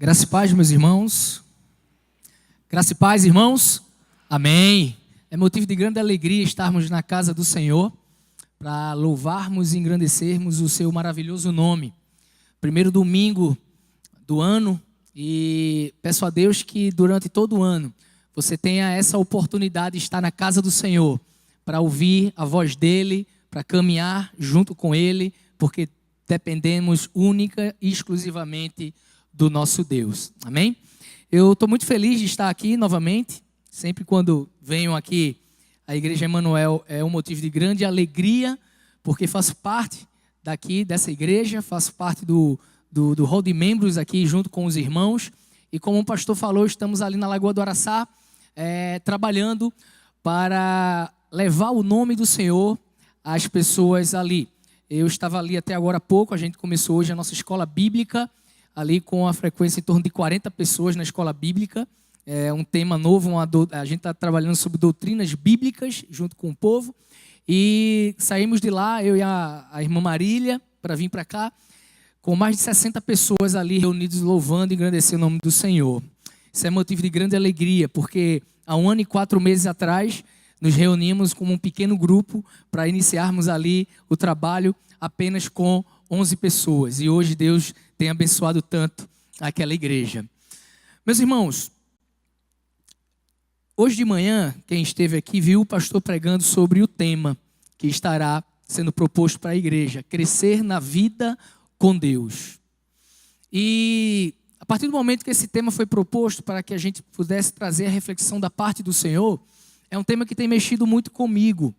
Graça e paz, meus irmãos. Graça e paz, irmãos. Amém. É motivo de grande alegria estarmos na casa do Senhor para louvarmos e engrandecermos o seu maravilhoso nome. Primeiro domingo do ano, e peço a Deus que durante todo o ano você tenha essa oportunidade de estar na casa do Senhor para ouvir a voz dEle, para caminhar junto com Ele, porque dependemos única e exclusivamente do nosso Deus. Amém? Eu estou muito feliz de estar aqui novamente. Sempre quando venho aqui, a Igreja Emanuel é um motivo de grande alegria, porque faço parte daqui dessa igreja, faço parte do hall de membros aqui junto com os irmãos. E como o pastor falou, estamos ali na Lagoa do Araçá, trabalhando para levar o nome do Senhor às pessoas ali. Eu estava ali até agora há pouco, a gente começou hoje a nossa escola bíblica, ali com a frequência em torno de 40 pessoas na escola bíblica. É um tema novo, a gente está trabalhando sobre doutrinas bíblicas junto com o povo. E saímos de lá, eu e a irmã Marília, para vir para cá, com mais de 60 pessoas ali reunidos louvando e engrandecendo o nome do Senhor. Isso é motivo de grande alegria, porque há 1 ano e 4 meses atrás, nos reunimos como um pequeno grupo para iniciarmos ali o trabalho apenas com 11 pessoas. E hoje Deus tem abençoado tanto aquela igreja. Meus irmãos, hoje de manhã, quem esteve aqui viu o pastor pregando sobre o tema que estará sendo proposto para a igreja: crescer na vida com Deus. E a partir do momento que esse tema foi proposto para que a gente pudesse trazer a reflexão da parte do Senhor, é um tema que tem mexido muito comigo,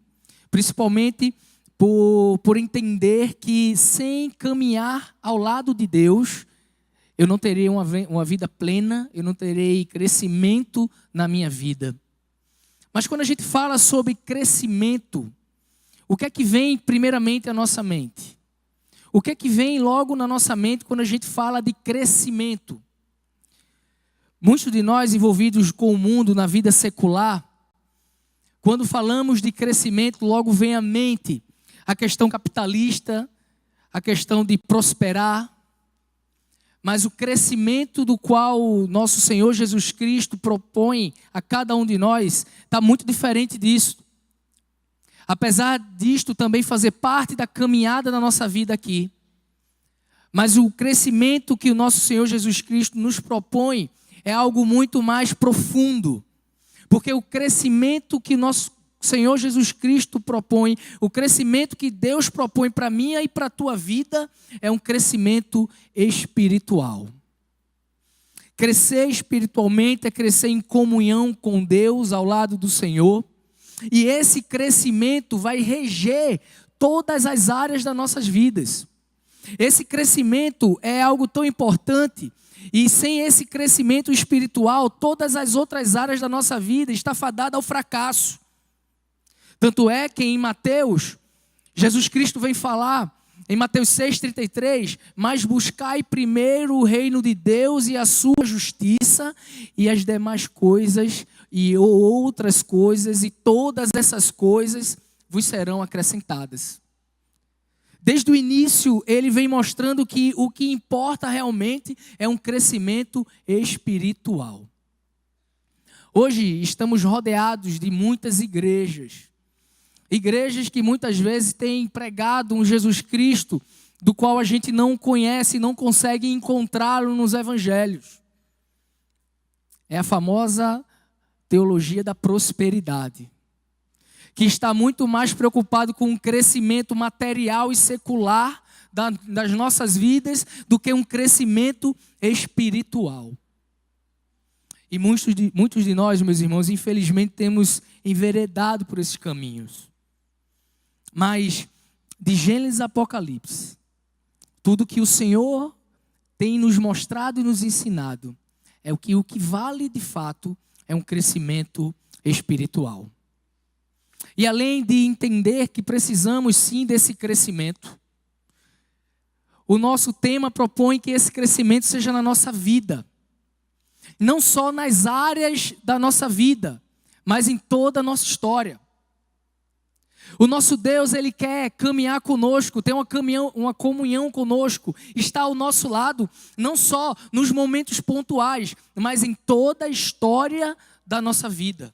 principalmente por entender que sem caminhar ao lado de Deus, eu não terei uma vida plena, eu não terei crescimento na minha vida. Mas quando a gente fala sobre crescimento, o que é que vem primeiramente à nossa mente? O que é que vem logo na nossa mente quando a gente fala de crescimento? Muitos de nós envolvidos com o mundo na vida secular, quando falamos de crescimento, logo vem à mente a questão capitalista, a questão de prosperar. Mas o crescimento do qual o nosso Senhor Jesus Cristo propõe a cada um de nós está muito diferente disso. Apesar disto também fazer parte da caminhada da nossa vida aqui. Mas o crescimento que o nosso Senhor Jesus Cristo nos propõe é algo muito mais profundo. Porque o crescimento que nosso Senhor Jesus Cristo propõe, o crescimento que Deus propõe para a minha e para a tua vida, é um crescimento espiritual. Crescer espiritualmente é crescer em comunhão com Deus, ao lado do Senhor. E esse crescimento vai reger todas as áreas das nossas vidas. Esse crescimento é algo tão importante. E sem esse crescimento espiritual, todas as outras áreas da nossa vida estão fadadas ao fracasso. Tanto é que em Mateus, Jesus Cristo vem falar, em Mateus 6,33, mas buscai primeiro o reino de Deus e a sua justiça, e as demais coisas, e outras coisas, e todas essas coisas vos serão acrescentadas. Desde o início, ele vem mostrando que o que importa realmente é um crescimento espiritual. Hoje estamos rodeados de muitas igrejas. Igrejas que muitas vezes têm pregado um Jesus Cristo, do qual a gente não conhece e não consegue encontrá-lo nos evangelhos. É a famosa teologia da prosperidade, que está muito mais preocupado com o crescimento material e secular das nossas vidas do que um crescimento espiritual. E muitos de nós, meus irmãos, infelizmente temos enveredado por esses caminhos. Mas de Gênesis a Apocalipse, tudo que o Senhor tem nos mostrado e nos ensinado é o que vale de fato é um crescimento espiritual. E além de entender que precisamos sim desse crescimento, o nosso tema propõe que esse crescimento seja na nossa vida. Não só nas áreas da nossa vida, mas em toda a nossa história. O nosso Deus, Ele quer caminhar conosco, ter uma comunhão conosco, estar ao nosso lado, não só nos momentos pontuais, mas em toda a história da nossa vida.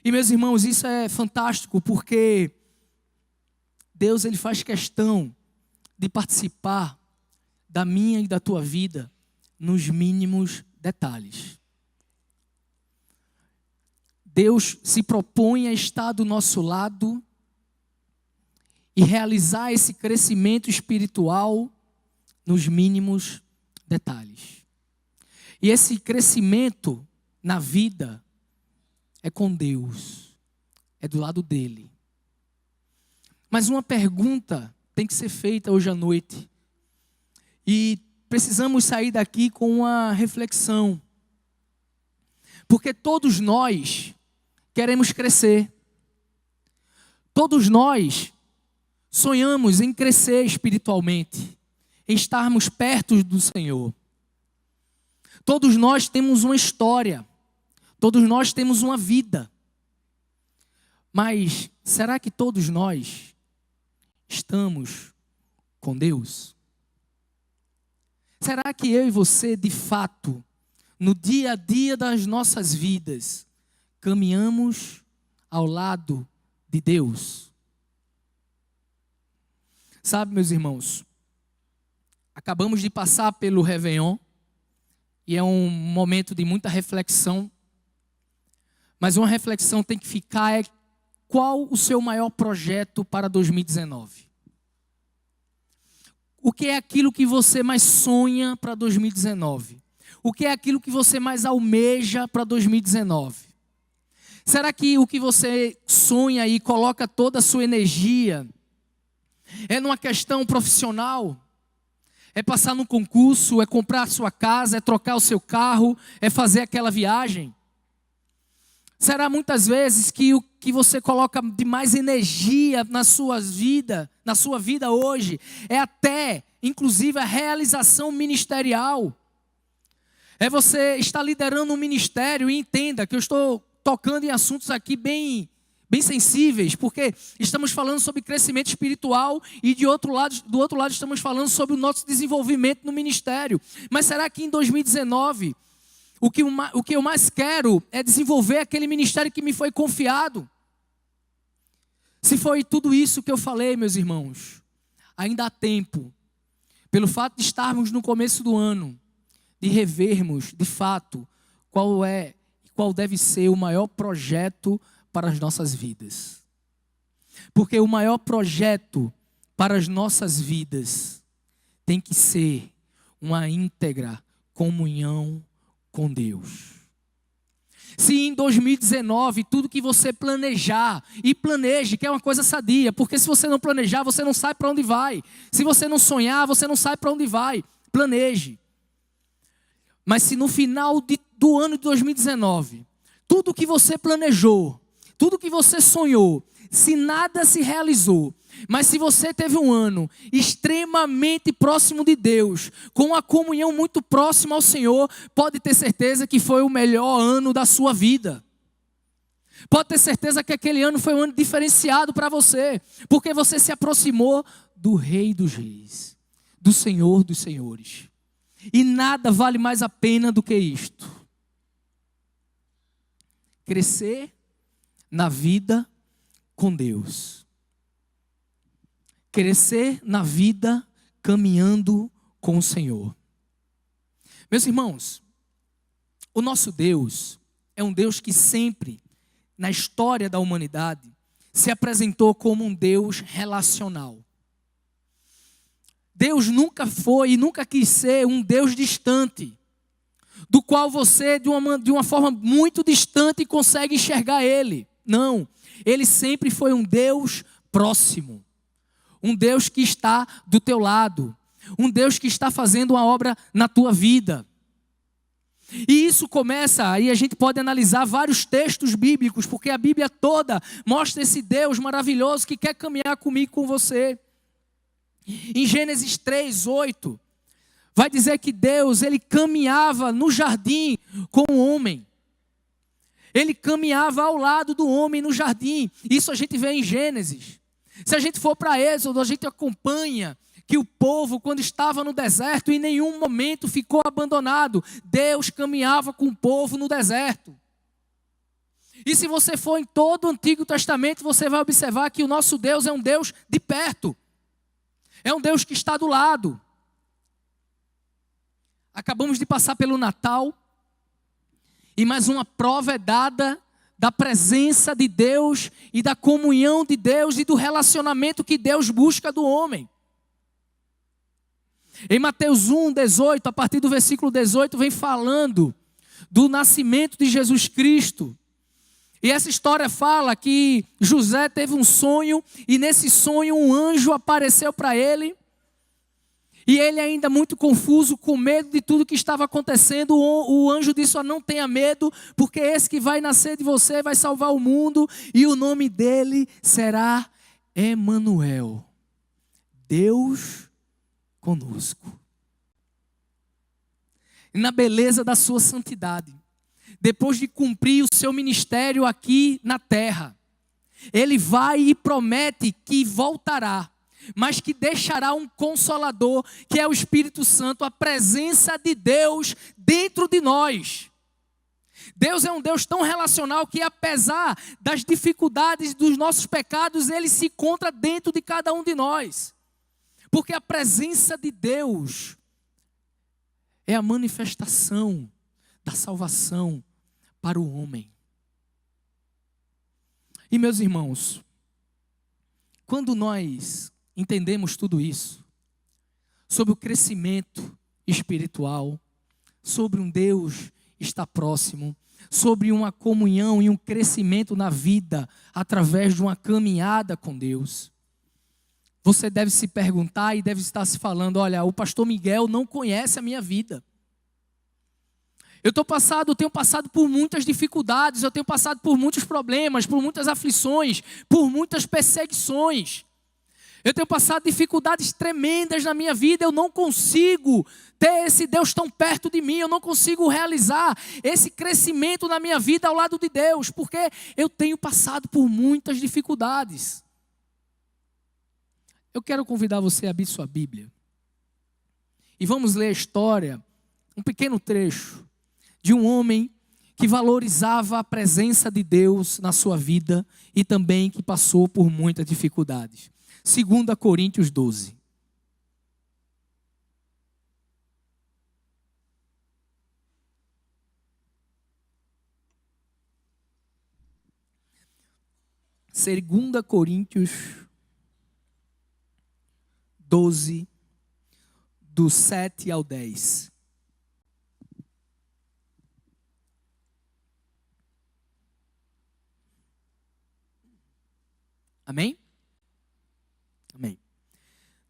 E meus irmãos, isso é fantástico, porque Deus, Ele faz questão de participar da minha e da tua vida nos mínimos detalhes. Deus se propõe a estar do nosso lado e realizar esse crescimento espiritual nos mínimos detalhes. E esse crescimento na vida é com Deus, é do lado dele. Mas uma pergunta tem que ser feita hoje à noite. E precisamos sair daqui com uma reflexão. Porque todos nós queremos crescer. Todos nós sonhamos em crescer espiritualmente, em estarmos perto do Senhor. Todos nós temos uma história, todos nós temos uma vida. Mas será que todos nós estamos com Deus? Será que eu e você, de fato, no dia a dia das nossas vidas, caminhamos ao lado de Deus? Sabe, meus irmãos, acabamos de passar pelo Réveillon, e é um momento de muita reflexão, mas uma reflexão tem que ficar: qual o seu maior projeto para 2019? O que é aquilo que você mais sonha para 2019? O que é aquilo que você mais almeja para 2019? Será que o que você sonha e coloca toda a sua energia é numa questão profissional? É passar num concurso, é comprar a sua casa, é trocar o seu carro, é fazer aquela viagem? Será muitas vezes que o que você coloca de mais energia na sua vida hoje, é até, inclusive, a realização ministerial? É você estar liderando um ministério, e entenda que eu estou tocando em assuntos aqui bem sensíveis, porque estamos falando sobre crescimento espiritual e do outro lado estamos falando sobre o nosso desenvolvimento no ministério. Mas será que em 2019... O que eu mais quero é desenvolver aquele ministério que me foi confiado? Se foi tudo isso que eu falei, meus irmãos, ainda há tempo, pelo fato de estarmos no começo do ano, de revermos, de fato, qual deve ser o maior projeto para as nossas vidas. Porque o maior projeto para as nossas vidas tem que ser uma íntegra comunhão com Deus. Se em 2019 tudo que você planejar, e planeje, que é uma coisa sadia, porque se você não planejar, você não sabe para onde vai. Se você não sonhar, você não sabe para onde vai. Planeje. Mas se no final do ano de 2019, tudo que você planejou, tudo que você sonhou, se nada se realizou, mas se você teve um ano extremamente próximo de Deus, com uma comunhão muito próxima ao Senhor, pode ter certeza que foi o melhor ano da sua vida. Pode ter certeza que aquele ano foi um ano diferenciado para você, porque você se aproximou do Rei dos Reis, do Senhor dos Senhores. E nada vale mais a pena do que isto: crescer na vida com Deus. Crescer na vida caminhando com o Senhor. Meus irmãos, o nosso Deus é um Deus que sempre, na história da humanidade, se apresentou como um Deus relacional. Deus nunca foi e nunca quis ser um Deus distante, do qual você, de uma forma muito distante, consegue enxergar Ele. Não, Ele sempre foi um Deus próximo. Um Deus que está do teu lado. Um Deus que está fazendo uma obra na tua vida. E isso começa, aí a gente pode analisar vários textos bíblicos, porque a Bíblia toda mostra esse Deus maravilhoso que quer caminhar comigo e com você. Em Gênesis 3:8, vai dizer que Deus, Ele caminhava no jardim com o homem. Ele caminhava ao lado do homem no jardim. Isso a gente vê em Gênesis. Se a gente for para Êxodo, a gente acompanha que o povo, quando estava no deserto, em nenhum momento ficou abandonado. Deus caminhava com o povo no deserto. E se você for em todo o Antigo Testamento, você vai observar que o nosso Deus é um Deus de perto. É um Deus que está do lado. Acabamos de passar pelo Natal. E mais uma prova é dada da presença de Deus e da comunhão de Deus e do relacionamento que Deus busca do homem. Em Mateus 1:18, a partir do versículo 18, vem falando do nascimento de Jesus Cristo. E essa história fala que José teve um sonho, e nesse sonho um anjo apareceu para ele. E ele ainda muito confuso, com medo de tudo que estava acontecendo, o anjo disse: não tenha medo, porque esse que vai nascer de você vai salvar o mundo, e o nome dele será Emanuel, Deus conosco. E na beleza da sua santidade, depois de cumprir o seu ministério aqui na terra, ele vai e promete que voltará, mas que deixará um consolador, que é o Espírito Santo, a presença de Deus dentro de nós. Deus é um Deus tão relacional que, apesar das dificuldades dos nossos pecados, Ele se encontra dentro de cada um de nós. Porque a presença de Deus é a manifestação da salvação para o homem. E meus irmãos, quando nós entendemos tudo isso, sobre o crescimento espiritual, sobre um Deus estar próximo, sobre uma comunhão e um crescimento na vida através de uma caminhada com Deus, você deve se perguntar e deve estar se falando: olha, o pastor Miguel não conhece a minha vida. Eu tenho passado por muitas dificuldades, eu tenho passado por muitos problemas, por muitas aflições, por muitas perseguições. Eu tenho passado dificuldades tremendas na minha vida, eu não consigo ter esse Deus tão perto de mim, eu não consigo realizar esse crescimento na minha vida ao lado de Deus, porque eu tenho passado por muitas dificuldades. Eu quero convidar você a abrir sua Bíblia e vamos ler a história, um pequeno trecho, de um homem que valorizava a presença de Deus na sua vida e também que passou por muitas dificuldades. 2 Coríntios 12. Segunda Coríntios 12, do 7 ao 10. Amém? Amém.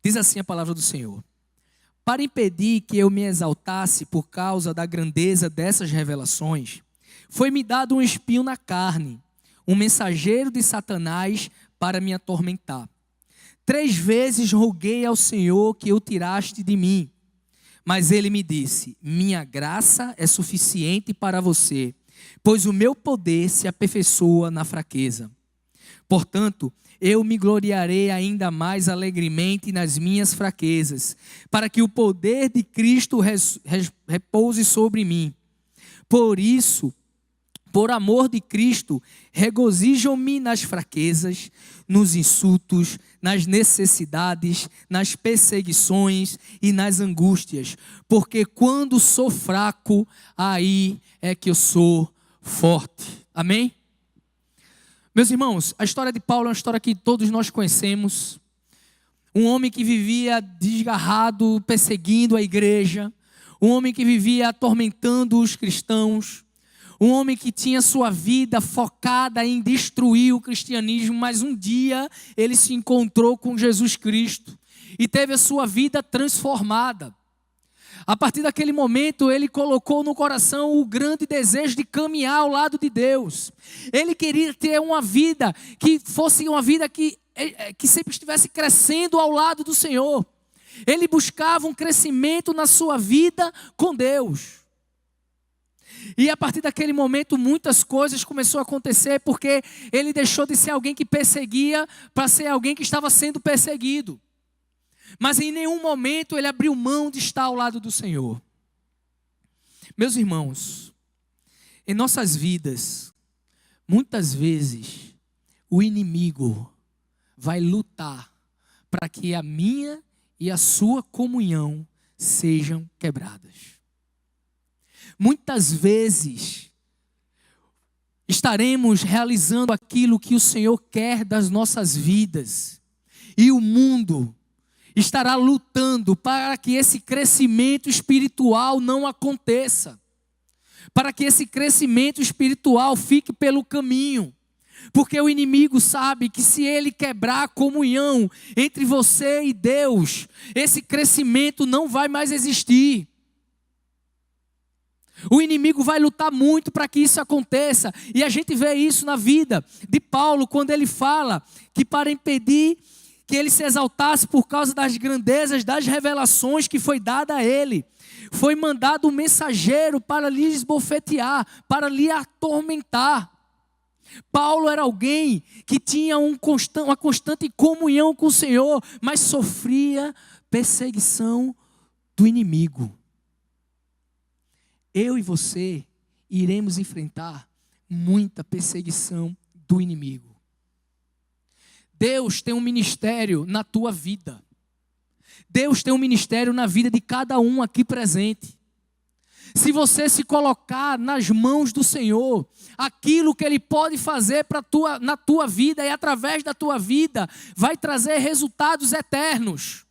Diz assim a palavra do Senhor: para impedir que eu me exaltasse por causa da grandeza dessas revelações, foi-me dado um espinho na carne, um mensageiro de Satanás para me atormentar. 3 vezes roguei ao Senhor que o tiraste de mim, mas ele me disse: minha graça é suficiente para você, pois o meu poder se aperfeiçoa na fraqueza. Portanto, eu me gloriarei ainda mais alegremente nas minhas fraquezas, para que o poder de Cristo repouse sobre mim. Por isso, por amor de Cristo, regozijo-me nas fraquezas, nos insultos, nas necessidades, nas perseguições e nas angústias, porque quando sou fraco, aí é que eu sou forte. Amém? Meus irmãos, a história de Paulo é uma história que todos nós conhecemos. Um homem que vivia desgarrado, perseguindo a igreja. Um homem que vivia atormentando os cristãos. Um homem que tinha sua vida focada em destruir o cristianismo, mas um dia ele se encontrou com Jesus Cristo e teve a sua vida transformada. A partir daquele momento, ele colocou no coração o grande desejo de caminhar ao lado de Deus. Ele queria ter uma vida que fosse uma vida que sempre estivesse crescendo ao lado do Senhor. Ele buscava um crescimento na sua vida com Deus. E a partir daquele momento, muitas coisas começaram a acontecer, porque ele deixou de ser alguém que perseguia para ser alguém que estava sendo perseguido. Mas em nenhum momento ele abriu mão de estar ao lado do Senhor. Meus irmãos, em nossas vidas, muitas vezes, o inimigo vai lutar para que a minha e a sua comunhão sejam quebradas. Muitas vezes, estaremos realizando aquilo que o Senhor quer das nossas vidas, e o mundo estará lutando para que esse crescimento espiritual não aconteça, para que esse crescimento espiritual fique pelo caminho, porque o inimigo sabe que se ele quebrar a comunhão entre você e Deus, esse crescimento não vai mais existir. O inimigo vai lutar muito para que isso aconteça, e a gente vê isso na vida de Paulo, quando ele fala que para impedir que ele se exaltasse por causa das grandezas, das revelações que foi dada a ele, foi mandado um mensageiro para lhe esbofetear, para lhe atormentar. Paulo era alguém que tinha uma constante comunhão com o Senhor, mas sofria perseguição do inimigo. Eu e você iremos enfrentar muita perseguição do inimigo. Deus tem um ministério na tua vida. Deus tem um ministério na vida de cada um aqui presente. Se você se colocar nas mãos do Senhor, aquilo que Ele pode fazer na tua vida e através da tua vida, vai trazer resultados eternos.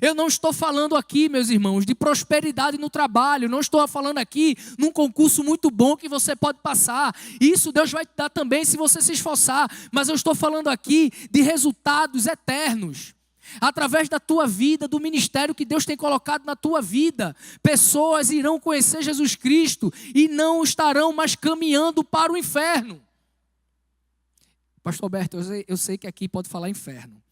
Eu não estou falando aqui, meus irmãos, de prosperidade no trabalho. Não estou falando aqui num concurso muito bom que você pode passar. Isso Deus vai te dar também se você se esforçar. Mas eu estou falando aqui de resultados eternos. Através da tua vida, do ministério que Deus tem colocado na tua vida, pessoas irão conhecer Jesus Cristo e não estarão mais caminhando para o inferno. Pastor Alberto, eu sei que aqui pode falar inferno.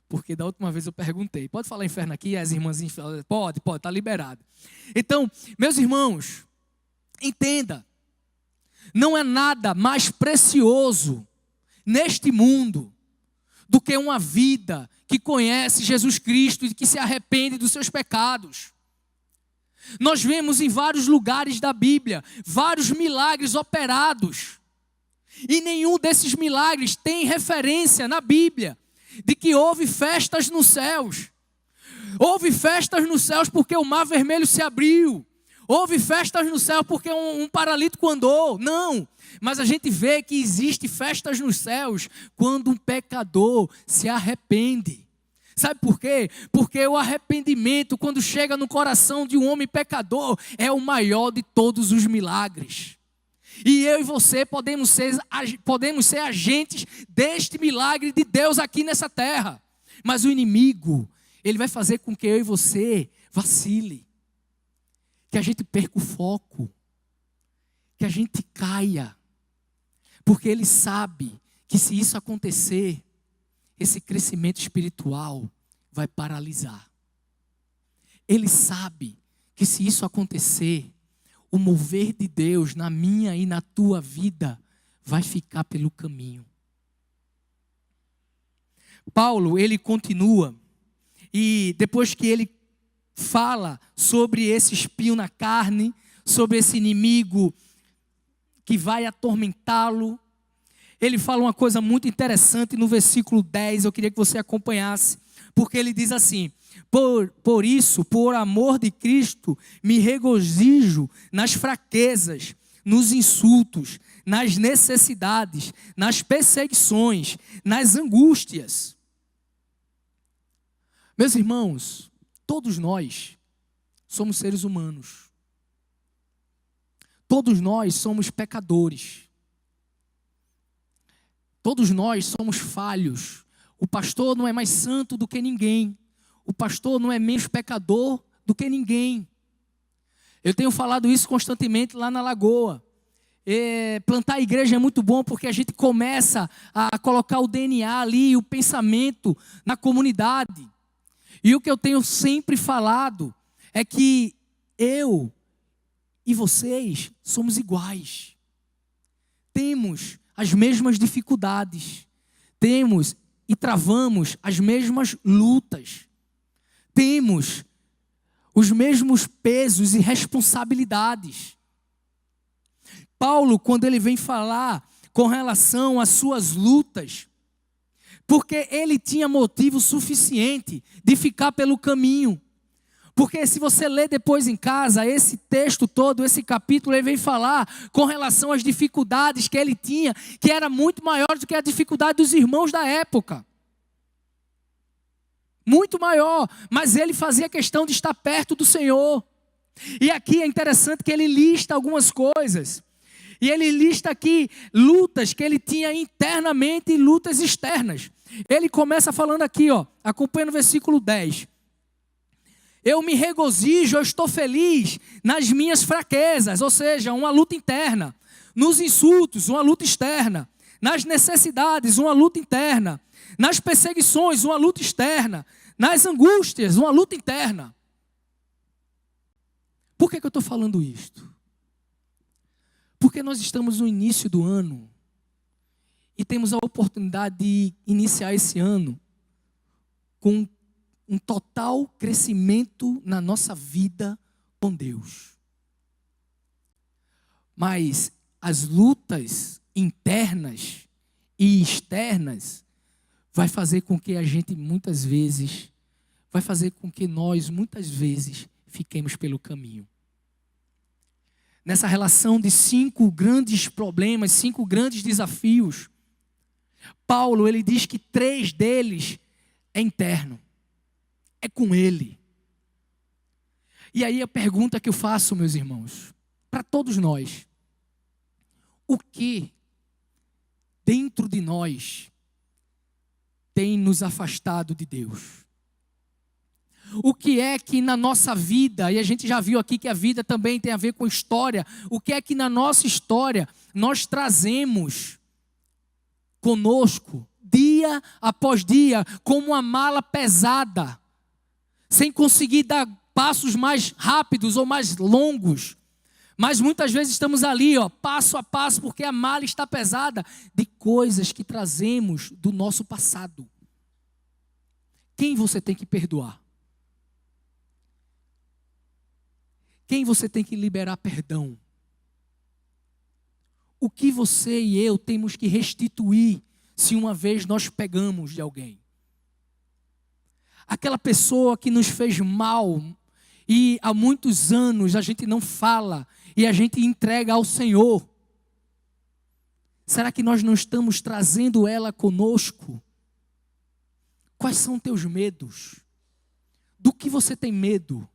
Porque da última vez eu perguntei, pode falar inferno aqui? E as irmãs falaram, pode, está liberado. Então, meus irmãos, entenda, não é nada mais precioso neste mundo do que uma vida que conhece Jesus Cristo e que se arrepende dos seus pecados. Nós vemos em vários lugares da Bíblia, vários milagres operados. E nenhum desses milagres tem referência na Bíblia de que houve festas nos céus. Houve festas nos céus porque o mar vermelho se abriu. Houve festas no céu porque um paralítico andou. Não, mas a gente vê que existe festas nos céus quando um pecador se arrepende. Sabe por quê? Porque o arrependimento, quando chega no coração de um homem pecador, é o maior de todos os milagres. E eu e você podemos ser agentes deste milagre de Deus aqui nessa terra. Mas o inimigo, ele vai fazer com que eu e você vacile. Que a gente perca o foco. Que a gente caia. Porque ele sabe que se isso acontecer, esse crescimento espiritual vai paralisar. Ele sabe que se isso acontecer, o mover de Deus na minha e na tua vida vai ficar pelo caminho. Paulo, ele continua, e depois que ele fala sobre esse espinho na carne, sobre esse inimigo que vai atormentá-lo, ele fala uma coisa muito interessante no versículo 10, eu queria que você acompanhasse, porque ele diz assim: Por isso, por amor de Cristo, me regozijo nas fraquezas, nos insultos, nas necessidades, nas perseguições, nas angústias. Meus irmãos, todos nós somos seres humanos. Todos nós somos pecadores. Todos nós somos falhos. O pastor não é mais santo do que ninguém. O pastor não é menos pecador do que ninguém. Eu tenho falado isso constantemente lá na Lagoa. Plantar a igreja é muito bom porque a gente começa a colocar o DNA ali, o pensamento na comunidade. E o que eu tenho sempre falado é que eu e vocês somos iguais. Temos as mesmas dificuldades. Temos e travamos as mesmas lutas. Temos os mesmos pesos e responsabilidades. Paulo, quando ele vem falar com relação às suas lutas, porque ele tinha motivo suficiente de ficar pelo caminho. Porque se você ler depois em casa, esse texto todo, esse capítulo, ele vem falar com relação às dificuldades que ele tinha, que era muito maior do que a dificuldade dos irmãos da época. Muito maior, mas ele fazia questão de estar perto do Senhor. E aqui é interessante que ele lista algumas coisas. E ele lista aqui lutas que ele tinha internamente e lutas externas. Ele começa falando aqui, acompanha no versículo 10. Eu me regozijo, eu estou feliz nas minhas fraquezas, ou seja, uma luta interna. Nos insultos, uma luta externa. Nas necessidades, uma luta interna. Nas perseguições, uma luta externa. Nas angústias, uma luta interna. Por que eu estou falando isto? Porque nós estamos no início do ano e temos a oportunidade de iniciar esse ano com um total crescimento na nossa vida com Deus. Mas as lutas internas e externas vai fazer com que a gente vai fazer com que nós muitas vezes fiquemos pelo caminho. Nessa relação de 5 grandes problemas, 5 grandes desafios, Paulo, ele diz que 3 deles é interno. É com ele. E aí a pergunta que eu faço, meus irmãos, para todos nós: o que dentro de nós tem nos afastado de Deus? O que é que na nossa vida, e a gente já viu aqui que a vida também tem a ver com história, o que é que na nossa história nós trazemos conosco, dia após dia, como uma mala pesada, sem conseguir dar passos mais rápidos ou mais longos, mas muitas vezes estamos ali, passo a passo, porque a mala está pesada de coisas que trazemos do nosso passado. Quem você tem que perdoar? Quem você tem que liberar perdão? O que você e eu temos que restituir se uma vez nós pegamos de alguém? Aquela pessoa que nos fez mal e há muitos anos a gente não fala e a gente entrega ao Senhor. Será que nós não estamos trazendo ela conosco? Quais são teus medos? Do que você tem medo?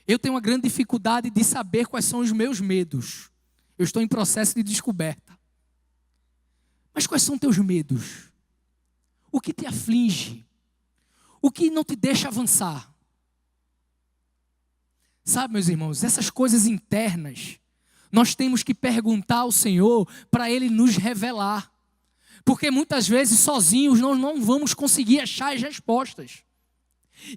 Eu tenho uma grande dificuldade de saber quais são os meus medos. Eu estou em processo de descoberta. Mas quais são teus medos? O que te aflige? O que não te deixa avançar? Sabe, meus irmãos, essas coisas internas, nós temos que perguntar ao Senhor para Ele nos revelar. Porque muitas vezes sozinhos nós não vamos conseguir achar as respostas.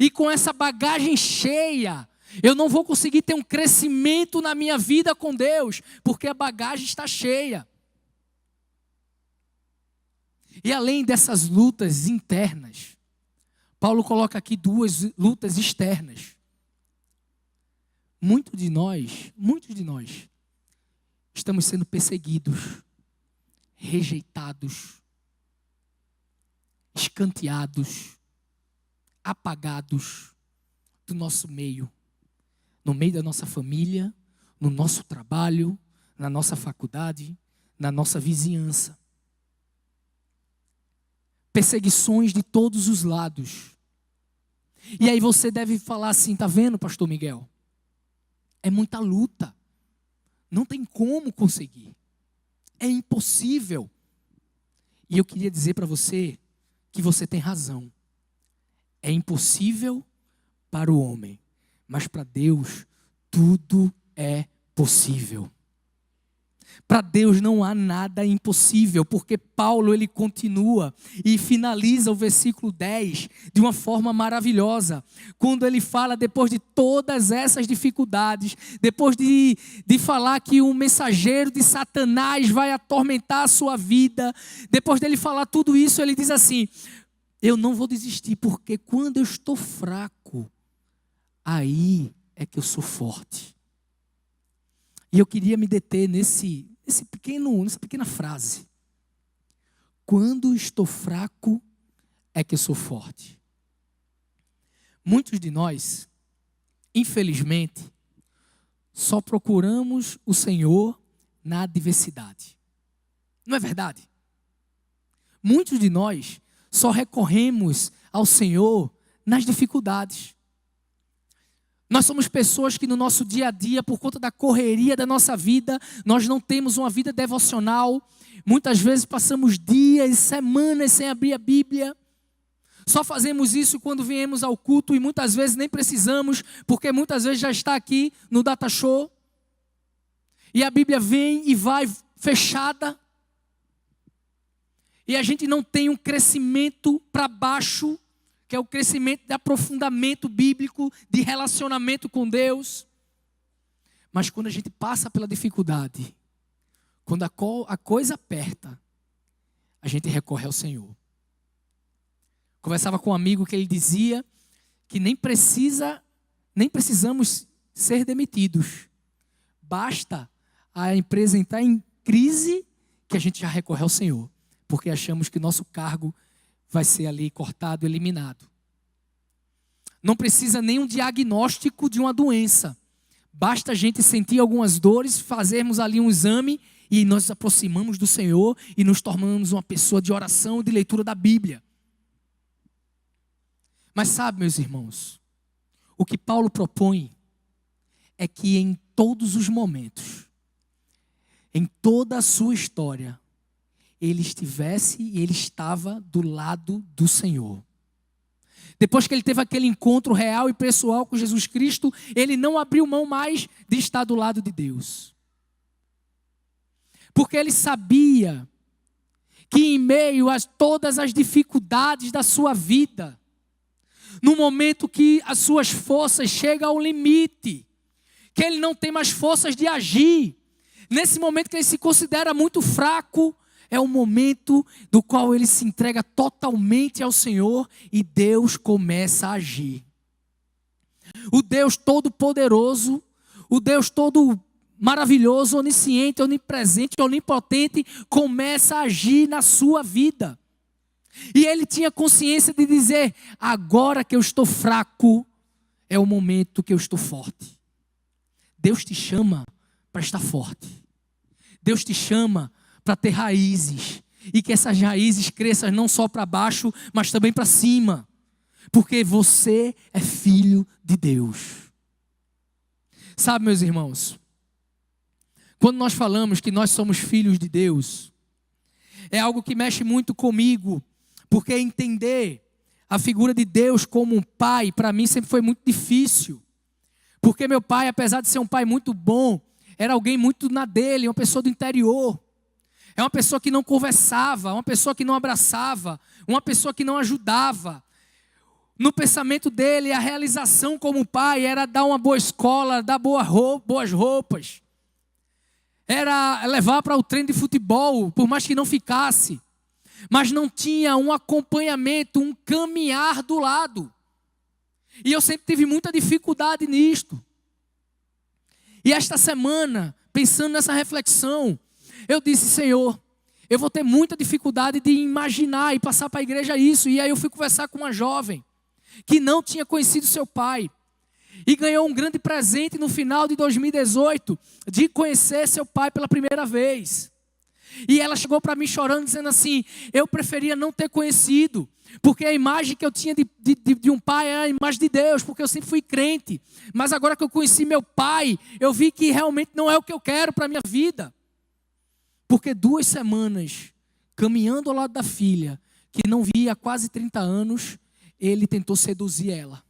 E com essa bagagem cheia, eu não vou conseguir ter um crescimento na minha vida com Deus, porque a bagagem está cheia. E além dessas lutas internas, Paulo coloca aqui 2 lutas externas. Muitos de nós, estamos sendo perseguidos, rejeitados, escanteados, apagados do nosso meio. No meio da nossa família, no nosso trabalho, na nossa faculdade, na nossa vizinhança. Perseguições de todos os lados. E aí você deve falar assim, tá vendo, pastor Miguel? É muita luta. Não tem como conseguir. É impossível. E eu queria dizer para você que você tem razão. É impossível para o homem. Mas para Deus, tudo é possível. Para Deus não há nada impossível, porque Paulo ele continua e finaliza o versículo 10 de uma forma maravilhosa. Quando ele fala, depois de todas essas dificuldades, depois de falar que o mensageiro de Satanás vai atormentar a sua vida, depois dele falar tudo isso, ele diz assim: eu não vou desistir, porque quando eu estou fraco, aí é que eu sou forte. E eu queria me deter nessa pequena frase. Quando estou fraco, é que eu sou forte. Muitos de nós, infelizmente, só procuramos o Senhor na adversidade. Não é verdade? Muitos de nós só recorremos ao Senhor nas dificuldades. Nós somos pessoas que no nosso dia a dia, por conta da correria da nossa vida, nós não temos uma vida devocional. Muitas vezes passamos dias, semanas sem abrir a Bíblia. Só fazemos isso quando viemos ao culto e muitas vezes nem precisamos, porque muitas vezes já está aqui no Data Show. E a Bíblia vem e vai fechada. E a gente não tem um crescimento para baixo, que é o crescimento de aprofundamento bíblico, de relacionamento com Deus. Mas quando a gente passa pela dificuldade, quando a coisa aperta, a gente recorre ao Senhor. Conversava com um amigo que ele dizia que nem precisamos ser demitidos. Basta a empresa entrar em crise que a gente já recorre ao Senhor, porque achamos que nosso cargo vai ser ali cortado, eliminado. Não precisa nem um diagnóstico de uma doença. Basta a gente sentir algumas dores, fazermos ali um exame e nós nos aproximamos do Senhor e nos tornamos uma pessoa de oração, de leitura da Bíblia. Mas sabe, meus irmãos, o que Paulo propõe é que em todos os momentos, em toda a sua história, ele estivesse e ele estava do lado do Senhor. Depois que ele teve aquele encontro real e pessoal com Jesus Cristo, ele não abriu mão mais de estar do lado de Deus. Porque ele sabia que em meio a todas as dificuldades da sua vida, no momento que as suas forças chegam ao limite, que ele não tem mais forças de agir, nesse momento que ele se considera muito fraco, é o momento do qual ele se entrega totalmente ao Senhor e Deus começa a agir. O Deus todo-poderoso, o Deus todo maravilhoso, onisciente, onipresente, onipotente, começa a agir na sua vida. E ele tinha consciência de dizer: agora que eu estou fraco, é o momento que eu estou forte. Deus te chama para estar forte. Deus te chama para ter raízes, e que essas raízes cresçam não só para baixo, mas também para cima, porque você é filho de Deus. Sabe, meus irmãos, quando nós falamos que nós somos filhos de Deus, é algo que mexe muito comigo, porque entender a figura de Deus como um pai, para mim sempre foi muito difícil, porque meu pai, apesar de ser um pai muito bom, era alguém muito na dele, uma pessoa do interior. É uma pessoa que não conversava, uma pessoa que não abraçava, uma pessoa que não ajudava. No pensamento dele, a realização como pai era dar uma boa escola, dar boas roupas. Era levar para o treino de futebol, por mais que não ficasse. Mas não tinha um acompanhamento, um caminhar do lado. E eu sempre tive muita dificuldade nisto. E esta semana, pensando nessa reflexão, eu disse: Senhor, eu vou ter muita dificuldade de imaginar e passar para a igreja isso. E aí eu fui conversar com uma jovem que não tinha conhecido seu pai e ganhou um grande presente no final de 2018 de conhecer seu pai pela primeira vez. E ela chegou para mim chorando, dizendo assim: eu preferia não ter conhecido, porque a imagem que eu tinha de um pai era a imagem de Deus, porque eu sempre fui crente. Mas agora que eu conheci meu pai, eu vi que realmente não é o que eu quero para a minha vida. Porque 2 semanas, caminhando ao lado da filha, que não via há quase 30 anos, ele tentou seduzir ela.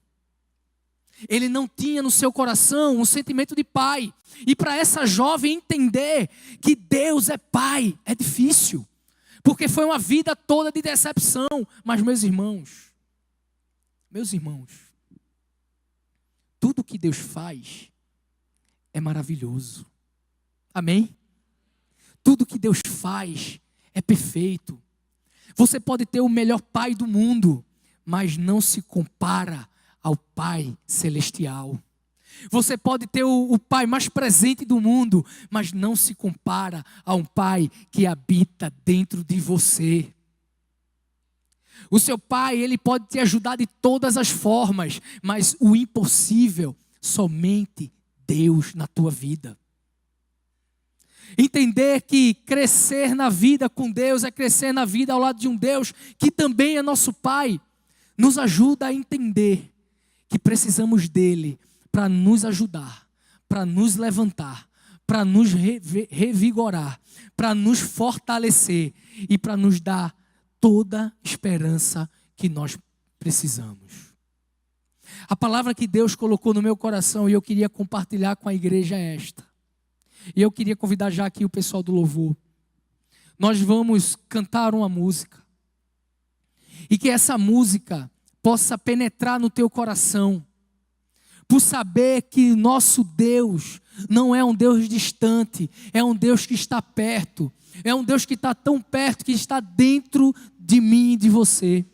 Ele não tinha no seu coração um sentimento de pai. E para essa jovem entender que Deus é pai é difícil. Porque foi uma vida toda de decepção. Mas meus irmãos, tudo que Deus faz é maravilhoso. Amém? Tudo que Deus faz é perfeito. Você pode ter o melhor pai do mundo, mas não se compara ao Pai Celestial. Você pode ter o pai mais presente do mundo, mas não se compara a um pai que habita dentro de você. O seu pai, ele pode te ajudar de todas as formas, mas o impossível, somente Deus na tua vida. Entender que crescer na vida com Deus é crescer na vida ao lado de um Deus que também é nosso Pai, nos ajuda a entender que precisamos dele para nos ajudar, para nos levantar, para nos revigorar, para nos fortalecer e para nos dar toda a esperança que nós precisamos. A palavra que Deus colocou no meu coração e eu queria compartilhar com a igreja é esta. E eu queria convidar já aqui o pessoal do louvor. Nós vamos cantar uma música. E que essa música possa penetrar no teu coração. Por saber que nosso Deus não é um Deus distante. É um Deus que está perto. É um Deus que está tão perto que está dentro de mim e de você.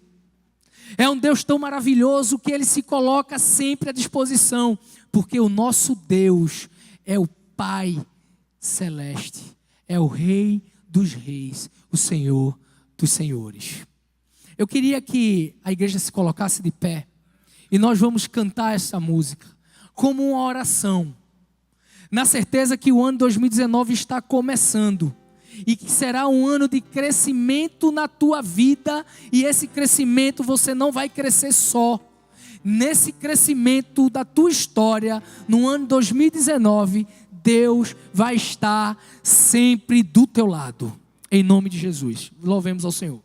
É um Deus tão maravilhoso que Ele se coloca sempre à disposição. Porque o nosso Deus é o Pai Celeste. É o Rei dos Reis. O Senhor dos Senhores. Eu queria que a igreja se colocasse de pé. E nós vamos cantar essa música como uma oração. Na certeza que o ano 2019 está começando. E que será um ano de crescimento na tua vida. E esse crescimento você não vai crescer só. Nesse crescimento da tua história, no ano 2019, Deus vai estar sempre do teu lado. Em nome de Jesus. Louvemos ao Senhor.